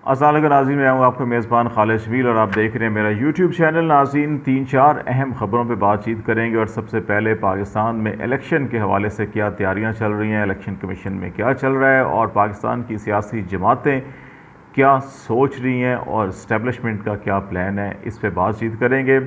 अस्सलाम वालेकुम नाज़रीन, मैं हूँ आपका मेज़बान खालिद शबील और आप देख रहे हैं मेरा यूट्यूब चैनल। नाज़रीन, 3-4 अहम ख़बरों पे बातचीत करेंगे और सबसे पहले पाकिस्तान में इलेक्शन के हवाले से क्या तैयारियां चल रही हैं, इलेक्शन कमीशन में क्या चल रहा है और पाकिस्तान की सियासी जमातें क्या सोच रही हैं और इस्टेब्लिशमेंट का क्या प्लान है, इस पर बातचीत करेंगे।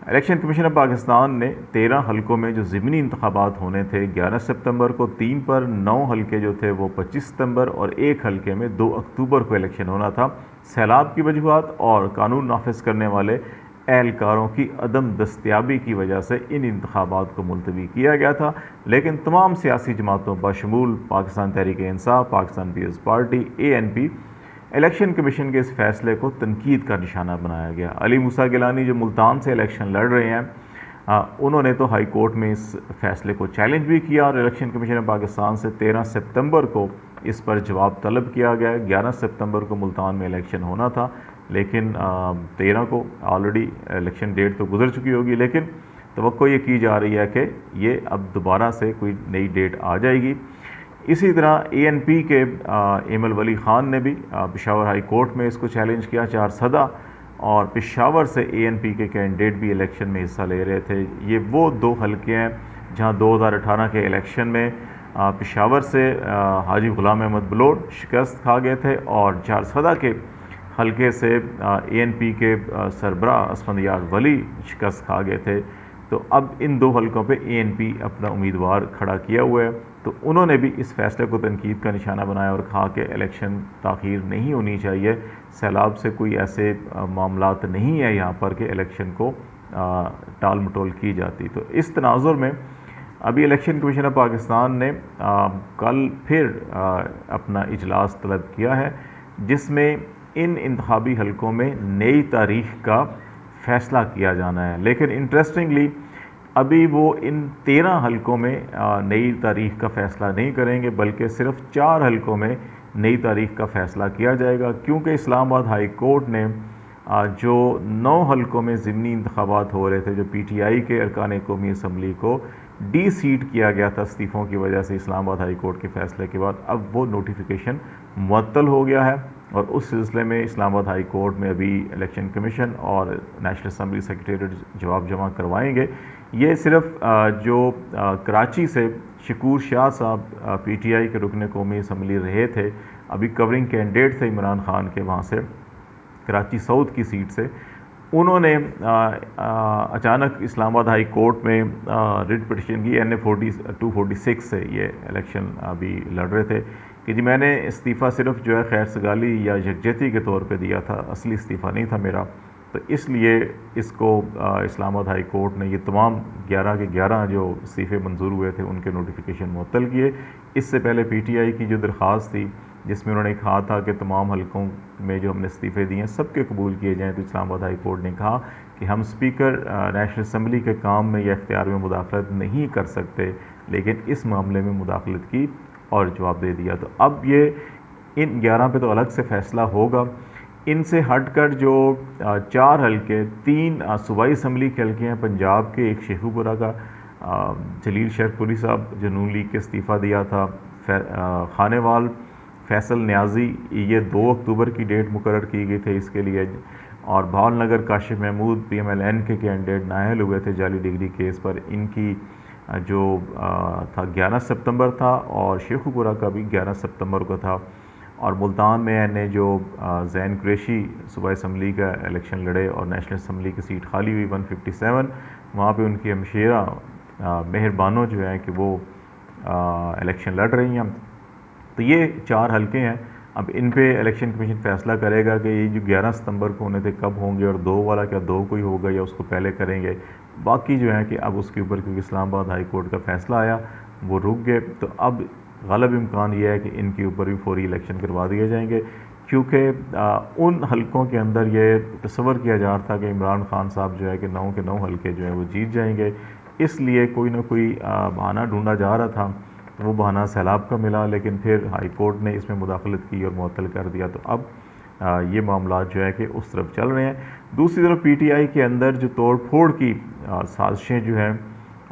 इलेक्शन कमीशन ऑफ पाकिस्तान ने 13 हलकों में जो ज़िमनी इंतखाबात होने थे 11 सितंबर को, 3 पर 9 हलके जो थे वो 25 सितंबर और 1 हलके में 2 अक्टूबर को इलेक्शन होना था। सैलाब की वजूहत और कानून नाफिज करने वाले एहलकारों की अदम दस्तियाबी की वजह से इन इंतखाबात को मुलतवी किया गया था, लेकिन तमाम सियासी जमातों बशमूल Pakistan Tehreek Insaf, Pakistan people's party, ANP, election commission के इस फैसले को तनकीद का निशाना बनाया गया। अली मूसा गिलानी जो मुल्तान से इलेक्शन लड़ रहे हैं, उन्होंने तो हाई कोर्ट में इस फैसले को चैलेंज भी किया और इलेक्शन कमीशन ऑफ पाकिस्तान से 13 सितंबर को इस पर जवाब तलब किया गया। 11 सितंबर को मुल्तान में इलेक्शन होना था, लेकिन 13 को ऑलरेडी इलेक्शन डेट तो गुजर चुकी होगी, लेकिन तवक्को ये की जा रही है कि ये अब दोबारा से कोई नई डेट आ जाएगी। इसी तरह ANP के एमल वली ख़ान ने भी पेशावर हाई कोर्ट में इसको चैलेंज किया। 4 सदा और पेशावर से ANP के कैंडिडेट भी इलेक्शन में हिस्सा ले रहे थे। ये वो 2 हलके हैं जहां 2018 के इलेक्शन में पेशावर से हाजी गुलाम अहमद बलोच शिकस्त खा गए थे और 4 सदा के हलके से ANP के सरबरा असफंदियार वली शिकस्त खा गए थे। तो अब इन 2 हलकों पे ANP अपना उम्मीदवार खड़ा किया हुआ है, तो उन्होंने भी इस फैसले को तनकीद का निशाना बनाया और कहा कि इलेक्शन ताख़ीर नहीं होनी चाहिए। सैलाब से कोई ऐसे मामलात नहीं है यहाँ पर कि इलेक्शन को टाल मटोल की जाती। तो इस तनाजुर में अभी इलेक्शन कमीशन ऑफ पाकिस्तान ने कल फिर अपना इजलास तलब किया है, जिसमें इन इंतखाबी हलकों में नई तारीख का फ़ैसला किया जाना है। लेकिन इंटरेस्टिंगली अभी वो इन 13 हलकों में नई तारीख का फ़ैसला नहीं करेंगे, बल्कि सिर्फ 4 हलकों में नई तारीख का फ़ैसला किया जाएगा, क्योंकि इस्लामाबाद हाई कोर्ट ने जो 9 हलकों में ज़िमनी इंतखाबात हो रहे थे, जो PTI के अरकान कौमी असम्बली को सीट किया गया था इस्तीफ़ों की वजह से इस्लामाबाद हाई कोर्ट के फ़ैसले के बाद, अब वो नोटिफिकेशन मुअत्तल हो गया है और उस सिलसिले में इस्लामाबाद हाई कोर्ट में अभी इलेक्शन कमीशन और नेशनल असम्बली सेक्रेटेरिएट जवाब जमा करवाएंगे। ये सिर्फ जो कराची से शकूर शाह साहब PTI के रुकन कौमी असम्बली रहे थे, अभी कवरिंग कैंडिडेट थे इमरान खान के वहाँ से कराची साउथ की सीट से, उन्होंने अचानक इस्लामाबाद हाई कोर्ट में रिट पिटिशन की। NA 246 से ये इलेक्शन अभी लड़ रहे थे कि जी मैंने इस्तीफ़ा सिर्फ जो है खैर सगाली या यकजहती के तौर पे दिया था, असली इस्तीफ़ा नहीं था मेरा, तो इसलिए इसको इस्लामाबाद हाई कोर्ट ने ये तमाम 11 के 11 जो इस्तीफ़े मंजूर हुए थे उनके नोटिफिकेशन मुअत्तल किए। इससे पहले PTI की जो दरख्वास्त थी जिसमें उन्होंने कहा था कि तमाम हलकों में जो हमने इस्तीफ़े दिए हैं सबके कबूल किए जाएँ, तो इस्लामाबाद हाई कोर्ट ने कहा कि हम स्पीकर नेशनल असम्बली के काम में या इख्तियार में मुदाखलत नहीं कर सकते, लेकिन इस मामले में मुदाखलत की और जवाब दे दिया। तो अब ये इन 11 पे तो अलग से फ़ैसला होगा। इनसे हटकर जो 4 हलके, 3 सूबाई असम्बली के हलके हैं पंजाब के, एक शेखुपुरा का जलील शेखपुरी साहब जो नून लीग के इस्तीफ़ा दिया था, खानेवाल फैसल न्याजी, ये 2 अक्टूबर की डेट मुकर्रर की गई थी इसके लिए, और भावलनगर काशिफ महमूद PMLN के कैंडिडेट नाअहल हुए थे जाली डिग्री केस पर, इनकी जो था 11 सितंबर था और शेखुपुरा का भी 11 सितंबर को था। और मुल्तान में ने जो जैन कुरैशी सूबाई असम्बली का इलेक्शन लड़े और नेशनल असम्बली की सीट खाली हुई 157, वहाँ पे उनकी हमशेरा मेहरबानो जो है कि वो इलेक्शन लड़ रही हैं। तो ये 4 हलके हैं। अब इन पे इलेक्शन कमीशन फ़ैसला करेगा कि ये जो 11 सितंबर को होने थे कब होंगे, और 2 वाला क्या 2 को ही होगा या उसको पहले करेंगे। बाकी जो है कि अब उसके ऊपर क्योंकि इस्लामाबाद हाई कोर्ट का फ़ैसला आया वो रुक गए, तो अब ग़ालिब इम्कान ये है कि इनके ऊपर भी फौरी इलेक्शन करवा दिए जाएंगे, क्योंकि उन हलकों के अंदर ये तस्वर किया जा रहा था कि इमरान खान साहब जो है कि 9 के 9 हलके जो है वो जीत जाएंगे, इसलिए कोई ना कोई बहाना ढूंढा जा रहा था। वो बहाना सैलाब का मिला, लेकिन फिर हाई कोर्ट ने इसमें मुदाखलत की और मुअत्तल कर दिया। तो अब ये मामला जो है कि उस तरफ चल रहे हैं। दूसरी तरफ PTI के अंदर जो तोड़ फोड़ की साजिशें जो हैं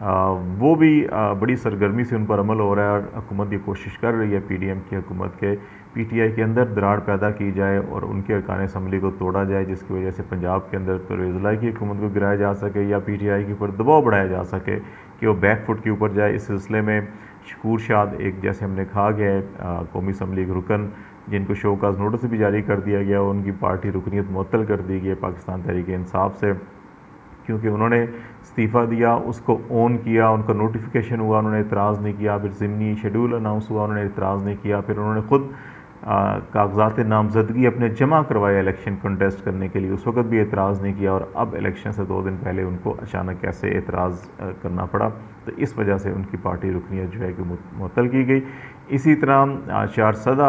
वो भी बड़ी सरगर्मी से उन पर अमल हो रहा है और हुकूमत ये कोशिश कर रही है, PDM की हुकूमत के, पीटीआई के अंदर दरार पैदा की जाए और उनके अरकान असम्बली को तोड़ा जाए, जिसकी वजह से पंजाब के अंदर परवेज़ इलाही की हुकूमत को गिराया जा सके या पीटीआई के ऊपर दबाव बढ़ाया जा सके कि वो बैकफुट के ऊपर जाए। इस सिलसिले में शकूर शाद एक, जैसे हमने कहा गया है, कौमी असम्बली के रुकन जिनको शोकाज नोटिस भी जारी कर दिया गया, उनकी पार्टी रुकनीत मुअत्तल कर दी गई पाकिस्तान तहरीक इंसाफ से, क्योंकि उन्होंने इस्तीफ़ा दिया, उसको ऑन किया, उनका नोटिफिकेशन हुआ, उन्होंने इतराज़ नहीं किया, फिर ज़िमनी शेड्यूल अनाउंस हुआ, उन्होंने इतराज़ नहीं किया, फिर उन्होंने ख़ुद कागजात नामजदगी अपने जमा करवाए इलेक्शन कंटेस्ट करने के लिए, उस वक्त भी एतराज़ नहीं किया, और अब इलेक्शन से 2 दिन पहले उनको अचानक कैसे एतराज़ करना पड़ा, तो इस वजह से उनकी पार्टी रुकनीत जो है कि मुअत्तल की गई। इसी तरह चारसदा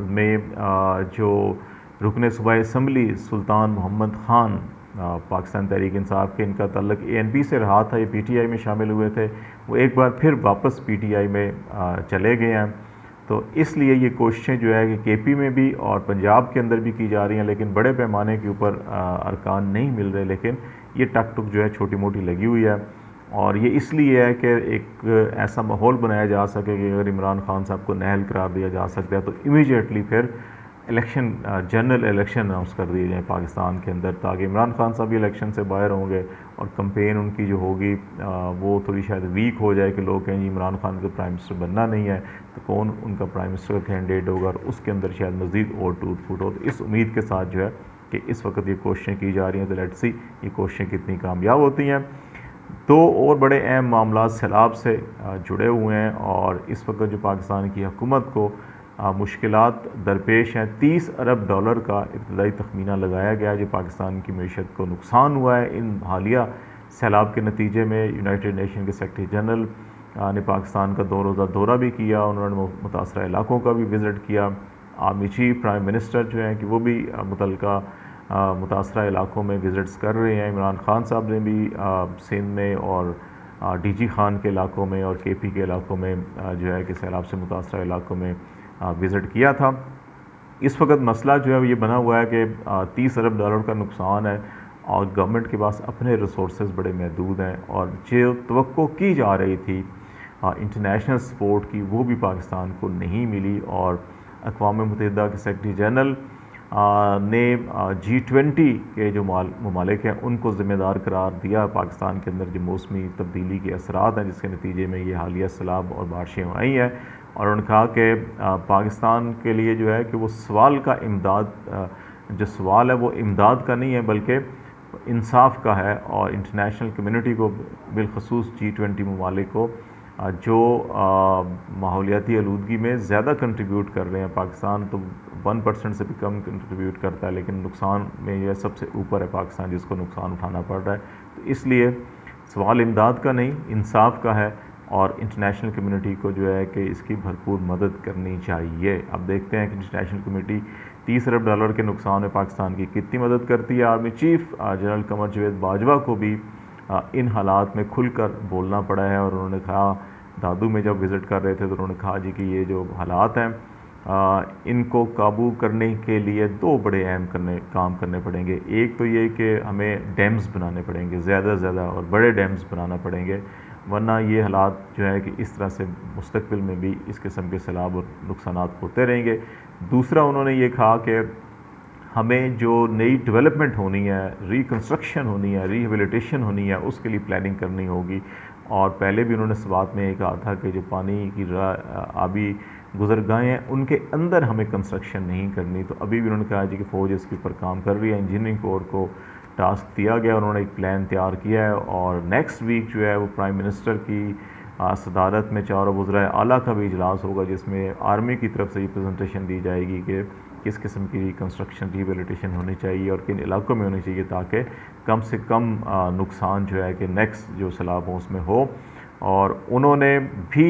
में जो रुकन सूबाई असम्बली सुल्तान मोहम्मद ख़ान पाकिस्तान तहरीक इंसाफ के, इनका ताल्लुक ANP से रहा था, ये PTI में शामिल हुए थे, वो एक बार फिर वापस PTI में चले गए हैं। तो इसलिए ये कोशिशें जो है कि KP में भी और पंजाब के अंदर भी की जा रही हैं, लेकिन बड़े पैमाने के ऊपर अरकान नहीं मिल रहे, लेकिन ये टक टुक जो है छोटी मोटी लगी हुई है। और ये इसलिए है कि एक ऐसा माहौल बनाया जा सके कि अगर इमरान खान साहब को नाअहल करार दिया जा सकता है तो इमीडिएटली फिर इलेक्शन, जनरल इलेक्शन अनाउंस कर दिए जाएँ पाकिस्तान के अंदर, ताकि इमरान खान साहब भी इलेक्शन से बाहर होंगे और कंपेन उनकी जो होगी वो थोड़ी शायद वीक हो जाए कि लोग कहें इमरान खान को प्राइम मिनिस्टर बनना नहीं है तो कौन उनका प्राइम मिनिस्टर का कैंडिडेट होगा, और उसके अंदर शायद मज़ीद और टूट फूट हो। तो इस उम्मीद के साथ जो है कि इस वक्त ये कोशिशें की जा रही हैं, तो लेट्स सी ये कोशिशें कितनी कामयाब होती हैं। दो और बड़े अहम मामला सैलाब से जुड़े हुए हैं, और इस वक्त जो पाकिस्तान की हुकूमत को मुश्किलात दरपेश हैं। $30 अरब का इब्तदाई तखमीना लगाया गया जो पाकिस्तान की मीशत को नुकसान हुआ है इन हालिया सैलाब के नतीजे में। यूनाइटेड नेशन के सेक्रेटरी जनरल ने पाकिस्तान का 2 रोज़ा दौरा भी किया, उन्होंने मुतासरा इलाकों का भी विज़िट किया। आर्मी चीफ, प्राइम मिनिस्टर जो हैं कि वो भी मुतलका मुतासरा इलाकों में विज़िट्स कर रहे हैं। इमरान खान साहब ने भी सिंध में और DG खान के इलाकों में और KP के इलाकों में जो है कि सैलाब से मुतासरा इलाकों में विज़िट किया था। इस वक्त मसला जो है ये बना हुआ है कि $30 अरब का नुकसान है और गवर्नमेंट के पास अपने रिसोर्सेज बड़े महदूद हैं, और जो तवक्को की जा रही थी इंटरनेशनल सपोर्ट की वो भी पाकिस्तान को नहीं मिली। और अक़वाम मुत्तहिदा के सेक्रेटरी जनरल ने G20 के जो ममालिक हैं उनको ज़िम्मेदार करार दिया पाकिस्तान के अंदर जो मौसमी तब्दीली के असरात हैं जिसके नतीजे में ये हालिया सैलाब और बारिशें आई हैं। और उन्होंने कहा कि पाकिस्तान के लिए जो है कि वो सवाल का इमदाद, जो सवाल है वो इमदाद का नहीं है बल्कि इंसाफ का है, और इंटरनेशनल कम्युनिटी को बिलखसूस G20 ममालिक को जो माहौलियाती आलूदगी में ज़्यादा कंट्रीब्यूट कर रहे हैं। पाकिस्तान तो 1% से भी कम कंट्रीब्यूट करता है, लेकिन नुकसान में यह सबसे ऊपर है पाकिस्तान जिसको नुकसान उठाना पड़ रहा है। तो इसलिए सवाल इमदाद का नहीं, इंसाफ का है, और इंटरनेशनल कम्युनिटी को जो है कि इसकी भरपूर मदद करनी चाहिए। अब देखते हैं कि इंटरनेशनल कम्युनिटी $30 अरब के नुकसान में पाकिस्तान की कितनी मदद करती है। Army chief general Qamar Javed Bajwa को भी इन हालात में खुलकर बोलना पड़ा है, और उन्होंने कहा, दादू में जब विज़िट कर रहे थे तो उन्होंने कहा जी कि ये जो हालात हैं इनको काबू करने के लिए 2 बड़े अहम काम करने पड़ेंगे। एक तो ये कि हमें डैम्स बनाने पड़ेंगे, ज़्यादा से ज़्यादा और बड़े डैम्स बनाना पड़ेंगे, वरना ये हालात जो है कि इस तरह से मुस्तकबिल में भी इस किस्म के सैलाब और नुकसानात होते रहेंगे। दूसरा उन्होंने ये कहा कि हमें जो नई डेवलपमेंट होनी है, रिकन्स्ट्रक्शन होनी है, रिहेबिलिटेशन होनी है, उसके लिए प्लानिंग करनी होगी। और पहले भी उन्होंने इस बात में कहा था कि जो पानी की आबी गुज़रगाहें हैं उनके अंदर हमें कंस्ट्रक्शन नहीं करनी। तो अभी भी उन्होंने कहा जी कि फ़ौज इसके ऊपर काम कर रही है, इंजीनियरिंग कोर को टास्क दिया गया, उन्होंने एक प्लान तैयार किया है, और नेक्स्ट वीक जो है वो प्राइम मिनिस्टर की सदारत में 4 वज़राए आला का भी इजलास होगा जिसमें आर्मी की तरफ से ये प्रेजेंटेशन दी जाएगी कि किस किस्म की रिकन्स्ट्रक्शन, रिहेबिलिटेशन होनी चाहिए और किन इलाकों में होनी चाहिए ताकि कम से कम नुकसान जो है कि नेक्स्ट जो सैलाब हो उसमें हो। और उन्होंने भी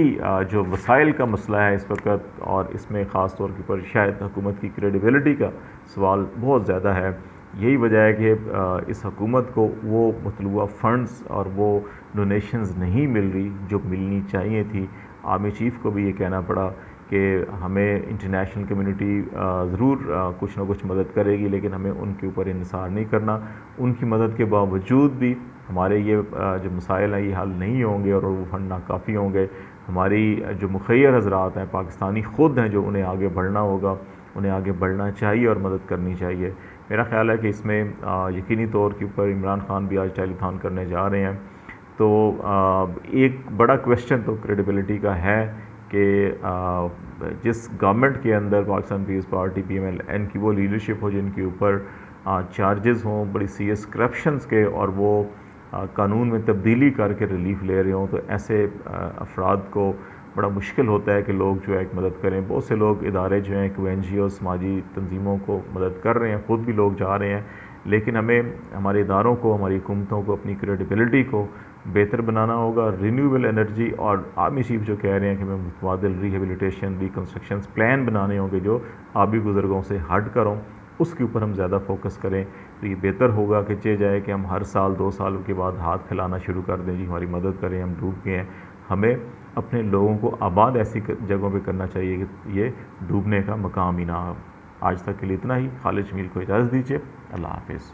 जो वसाइल का मसला है इस वक्त, और इसमें ख़ास तौर के ऊपर शायद हुकूमत की क्रेडिबिलिटी का सवाल बहुत ज़्यादा है। यही वजह है कि इस हुकूमत को वो मतलूबा फ़ंड्स और वो डोनेशंस नहीं मिल रही जो मिलनी चाहिए थी। आर्मी चीफ़ को भी ये कहना पड़ा कि हमें इंटरनेशनल कम्युनिटी ज़रूर कुछ ना कुछ मदद करेगी, लेकिन हमें उनके ऊपर इन्हिसार नहीं करना। उनकी मदद के बावजूद भी हमारे ये जो मसाइल हैं ये हल नहीं होंगे और वो फंड नाकाफ़ी होंगे। हमारी जो मुखैर हज़रात हैं, पाकिस्तानी ख़ुद हैं, जो उन्हें आगे बढ़ना होगा उन्हें आगे बढ़ना चाहिए और मदद करनी चाहिए। मेरा ख़्याल है कि इसमें यकीनी तौर के ऊपर इमरान खान भी आज टेलीथॉन करने जा रहे हैं। तो एक बड़ा क्वेश्चन तो क्रेडिबिलिटी का है कि जिस गवर्नमेंट के अंदर पाकिस्तान पीपल्स पार्टी PMLN की वो लीडरशिप हो जिनके ऊपर चार्जेस हों बड़ी सीरियस करप्शंस के और वो कानून में तब्दीली करके रिलीफ ले रहे हों, तो ऐसे अफराद को बड़ा मुश्किल होता है कि लोग जो है एक मदद करें। बहुत से लोग इदारे जो हैं कि NGO समाजी तंजीमों को मदद कर रहे हैं, ख़ुद भी लोग जा रहे हैं, लेकिन हमें हमारे इदारों को, हमारी हुकूमतों को, अपनी क्रेडिबिलिटी को बेहतर बनाना होगा। रिन्यूएबल एनर्जी और आर्मी चीफ जो कह रहे हैं कि हमें मुतबादिल रिहेबिलिटेशन रिकन्स्ट्रक्शन प्लान बनाने होंगे जो आबी गुजरगों से हट कर हों, उसके ऊपर हम ज़्यादा फोकस करें तो ये बेहतर होगा कि चे जाए कि हम हर साल 2 साल के बाद हाथ फैलाना शुरू कर दें, जी हमारी मदद करें, हम डूब गए हैं। हमें अपने लोगों को आबाद ऐसी जगहों पे करना चाहिए कि ये डूबने का मकाम ही ना हो। आज तक के लिए इतना ही। खालिद जमील को इजाज़त दीजिए। अल्लाह हाफिज़।